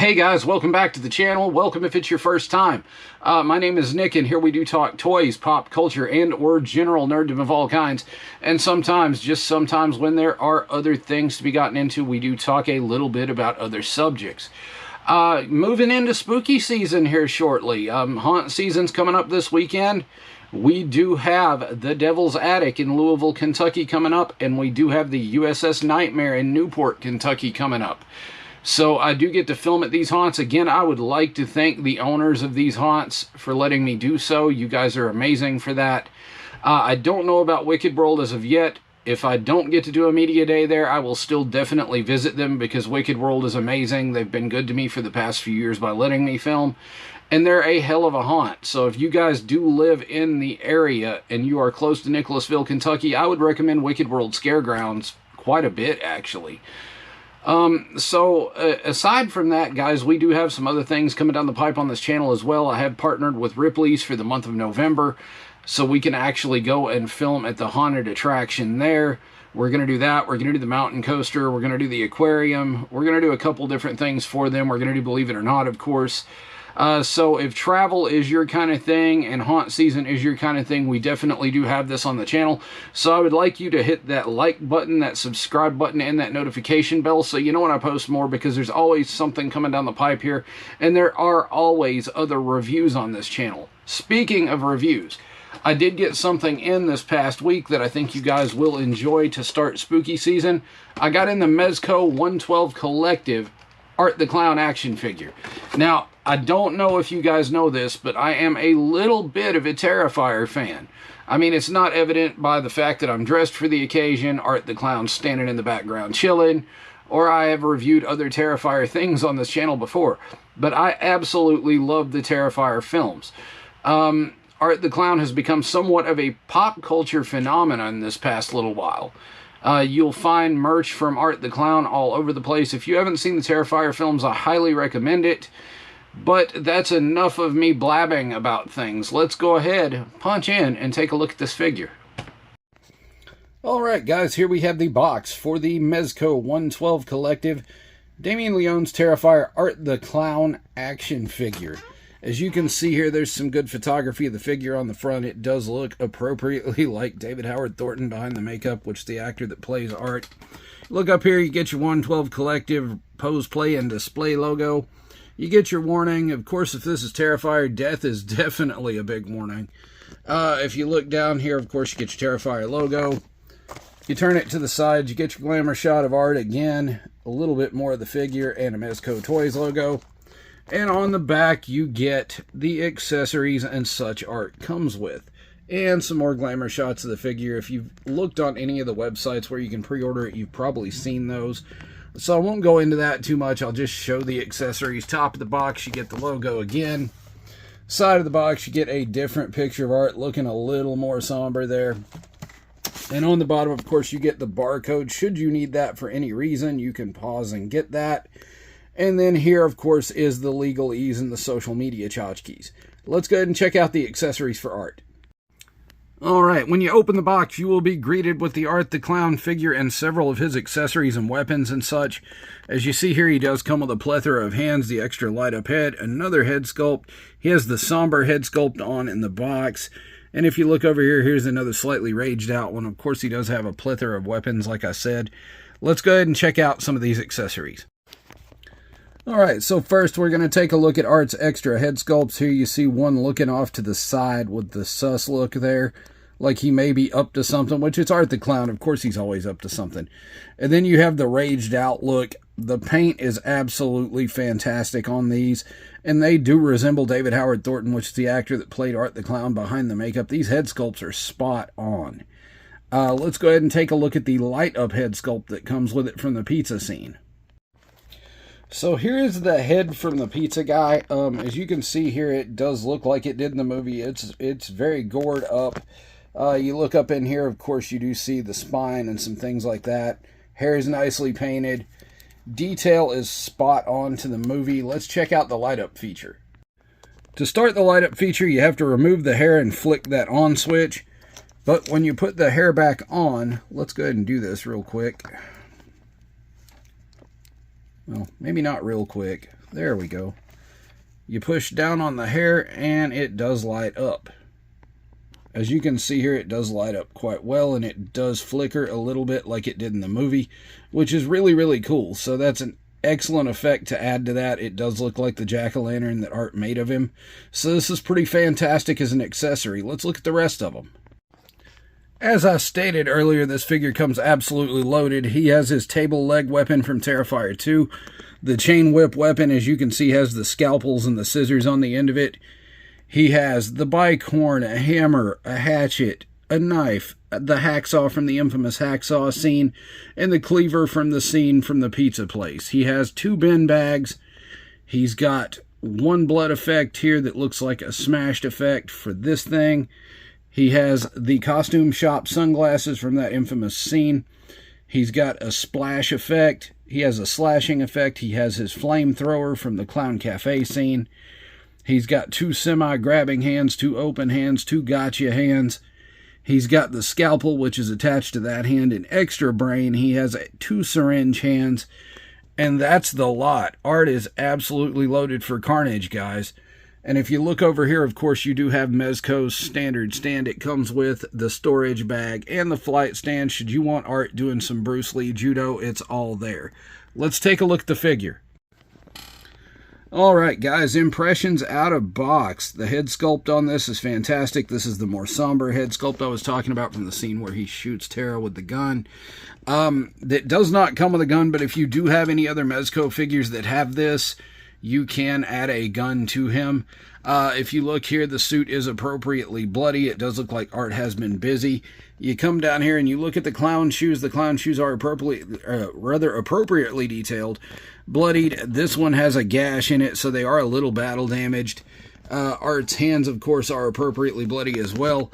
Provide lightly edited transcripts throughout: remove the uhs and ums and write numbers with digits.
Hey guys, welcome back to the channel. Welcome if it's your first time. My name is Nick, and here we do talk toys, pop culture, and or general nerddom of all kinds. And sometimes, just sometimes, when there are other things to be gotten into, we do talk a little bit about other subjects. Moving into spooky season here shortly. Haunt season's coming up this weekend. We do have the Devil's Attic in Louisville, Kentucky coming up, and we do have the USS Nightmare in Newport, Kentucky coming up. So I do get to film at these haunts. Again, I would like to thank the owners of these haunts for letting me do so. You guys are amazing for that. I don't know about Wicked World as of yet. If I don't get to do a media day there, I will still definitely visit them because Wicked World is amazing. They've been good to me for the past few years by letting me film. And they're a hell of a haunt. So if you guys do live in the area and you are close to Nicholasville, Kentucky, I would recommend Wicked World Scaregrounds quite a bit, actually. Aside from that, guys, we do have some other things coming down the pipe on this channel as well. I have partnered with Ripley's for the month of November, so we can actually go and film at the haunted attraction there. We're going to do that. We're going to do the mountain coaster. We're going to do the aquarium. We're going to do a couple different things for them. We're going to do Believe It or Not, of course. So if travel is your kind of thing and haunt season is your kind of thing, we definitely do have this on the channel. So I would like you to hit that like button, that subscribe button, and that notification bell so you know when I post more, because there's always something coming down the pipe here, and there are always other reviews on this channel. Speaking of reviews, I did get something in this past week that I think you guys will enjoy to start spooky season. I got in the Mezco 112 Collective Art the Clown action figure. Now, I don't know if you guys know this, but I am a little bit of a Terrifier fan. I mean, it's not evident by the fact that I'm dressed for the occasion, Art the Clown standing in the background chilling, or I have reviewed other Terrifier things on this channel before. But I absolutely love the Terrifier films. Art the Clown has become somewhat of a pop culture phenomenon this past little while. You'll find merch from Art the Clown all over the place. If you haven't seen the Terrifier films, I highly recommend it. But that's enough of me blabbing about things. Let's go ahead, punch in, and take a look at this figure. Alright guys, here we have the box for the Mezco 112 Collective Damien Leone's Terrifier Art the Clown action figure. As you can see here, there's some good photography of the figure on the front. It does look appropriately like David Howard Thornton behind the makeup, which is the actor that plays Art. Look up here, you get your 112 Collective Pose, Play, and Display logo. You get your warning. Of course, if this is Terrifier, death is definitely a big warning. If you look down here, of course, you get your Terrifier logo. You turn it to the side, you get your glamour shot of Art again, a little bit more of the figure, and a Mezco Toys logo. And on the back, you get the accessories and such Art comes with. And some more glamour shots of the figure. If you've looked on any of the websites where you can pre-order it, you've probably seen those. So I won't go into that too much. I'll just show the accessories. Top of the box, you get the logo again. Side of the box, you get a different picture of Art looking a little more somber there. And on the bottom, of course, you get the barcode. Should you need that for any reason, you can pause and get that. And then here, of course, is the legalese and the social media tchotchkes. Let's go ahead and check out the accessories for Art. Alright, when you open the box, you will be greeted with the Art the Clown figure and several of his accessories and weapons and such. As you see here, he does come with a plethora of hands, the extra light-up head, another head sculpt. He has the somber head sculpt on in the box. And if you look over here, here's another slightly raged out one. Of course, he does have a plethora of weapons, like I said. Let's go ahead and check out some of these accessories. Alright, so first we're going to take a look at Art's extra head sculpts. Here you see one looking off to the side with the sus look there, like he may be up to something, which it's Art the Clown. Of course he's always up to something. And then you have the raged out look. The paint is absolutely fantastic on these, and they do resemble David Howard Thornton, which is the actor that played Art the Clown behind the makeup. These head sculpts are spot on. Let's go ahead and take a look at the light up head sculpt that comes with it from the pizza scene. So here is the head from the pizza guy. As you can see here, it does look like it did in the movie. It's very gored up. You look up in here, of course, you do see the spine and some things like that. Hair is nicely painted. Detail is spot on to the movie. Let's check out the light up feature. To start the light up feature, you have to remove the hair and flick that on switch. But when you put the hair back on, let's go ahead and do this real quick. Well, maybe not real quick. There we go. You push down on the hair and it does light up. As you can see here, it does light up quite well, and it does flicker a little bit like it did in the movie, which is really, really cool. So that's an excellent effect to add to that. It does look like the jack-o'-lantern that Art made of him. So this is pretty fantastic as an accessory. Let's look at the rest of them. As I stated earlier, this figure comes absolutely loaded. He has his table leg weapon from Terrifier 2. The chain whip weapon, as you can see, has the scalpels and the scissors on the end of it. He has the bicorn, a hammer, a hatchet, a knife, the hacksaw from the infamous hacksaw scene, and the cleaver from the scene from the pizza place. He has 2 bin bags. He's got 1 blood effect here that looks like a smashed effect for this thing. He has the costume shop sunglasses from that infamous scene. He's got a splash effect. He has a slashing effect. He has his flamethrower from the Clown Cafe scene. He's got 2 semi-grabbing hands, 2 open hands, 2 gotcha hands. He's got the scalpel, which is attached to that hand, and extra brain. He has 2 syringe hands, and that's the lot. Art is absolutely loaded for carnage, guys. And if you look over here, of course, you do have Mezco's standard stand. It comes with the storage bag and the flight stand. Should you want Art doing some Bruce Lee judo, it's all there. Let's take a look at the figure. Alright guys, impressions out of box. The head sculpt on this is fantastic. This is the more somber head sculpt I was talking about from the scene where he shoots Tara with the gun. That does not come with a gun, but if you do have any other Mezco figures that have this, you can add a gun to him. If you look here, the suit is appropriately bloody. It does look like Art has been busy. You come down here and you look at the clown shoes. The clown shoes are rather appropriately detailed. Bloodied. This one has a gash in it, so they are a little battle damaged. Art's hands, of course, are appropriately bloody as well.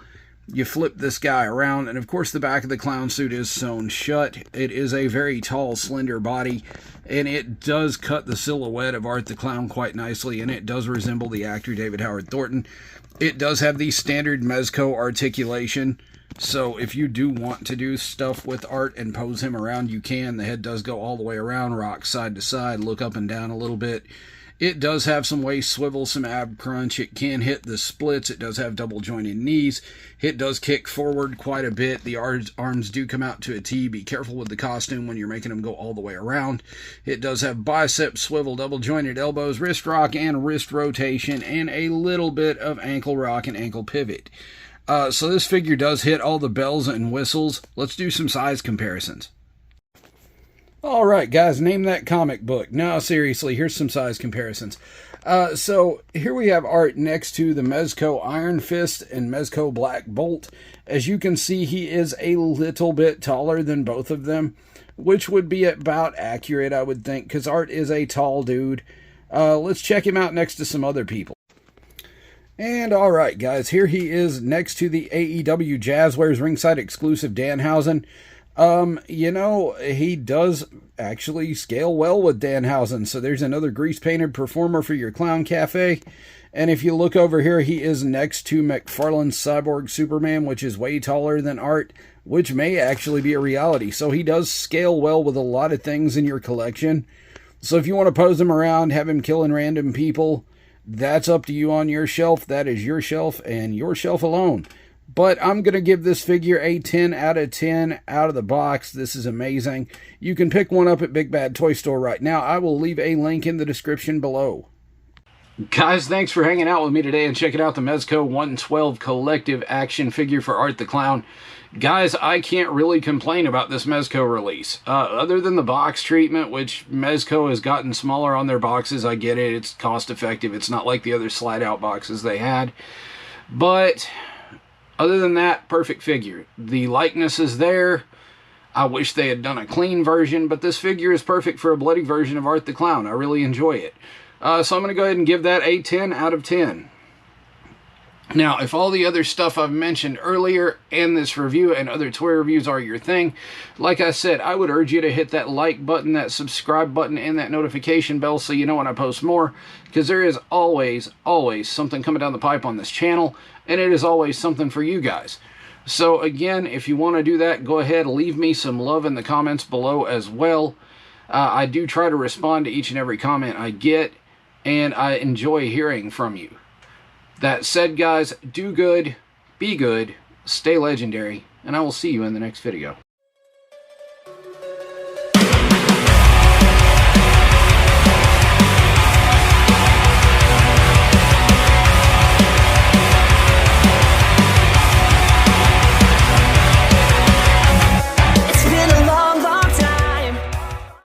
You flip this guy around, and of course the back of the clown suit is sewn shut. It is a very tall, slender body, and it does cut the silhouette of Art the Clown quite nicely, and it does resemble the actor David Howard Thornton. It does have the standard Mezco articulation, so if you do want to do stuff with Art and pose him around, you can. The head does go all the way around, rock side to side, look up and down a little bit. It does have some waist swivel, some ab crunch. It can hit the splits. It does have double jointed knees. It does kick forward quite a bit. The arms do come out to a T. Be careful with the costume when you're making them go all the way around. It does have bicep swivel, double jointed elbows, wrist rock and wrist rotation, and a little bit of ankle rock and ankle pivot. So this figure does hit all the bells and whistles. Let's do some size comparisons. Alright guys, name that comic book. No, seriously, here's some size comparisons. So here we have Art next to the Mezco Iron Fist and Mezco Black Bolt. As you can see, he is a little bit taller than both of them, which would be about accurate, I would think, because Art is a tall dude. Let's check him out next to some other people. And alright guys, here he is next to the AEW Jazzwares ringside exclusive Danhausen. You know, he does actually scale well with Danhausen, so there's another grease-painted performer for your Clown Cafe. And if you look over here, he is next to McFarlane's Cyborg Superman, which is way taller than Art, which may actually be a reality. So he does scale well with a lot of things in your collection. So if you want to pose him around, have him killing random people, that's up to you on your shelf. That is your shelf and your shelf alone. But I'm going to give this figure a 10 out of 10 out of the box. This is amazing. You can pick one up at Big Bad Toy Store right now. I will leave a link in the description below. Guys, thanks for hanging out with me today and checking out the Mezco 112 collective action figure for Art the Clown. Guys, I can't really complain about this Mezco release. Other than the box treatment, which Mezco has gotten smaller on their boxes, I get it. It's cost effective. It's not like the other slide-out boxes they had. But other than that, perfect figure. The likeness is there. I wish they had done a clean version, but this figure is perfect for a bloody version of Art the Clown. I really enjoy it. So I'm going to go ahead and give that a 10 out of 10. Now, if all the other stuff I've mentioned earlier and this review and other toy reviews are your thing, like I said, I would urge you to hit that like button, that subscribe button, and that notification bell so you know when I post more, because there is always something coming down the pipe on this channel, and it is always something for you guys. So again, if you want to do that, go ahead, leave me some love in the comments below as well. I do try to respond to each and every comment I get, and I enjoy hearing from you. That said, guys, do good, be good, stay legendary, and I will see you in the next video.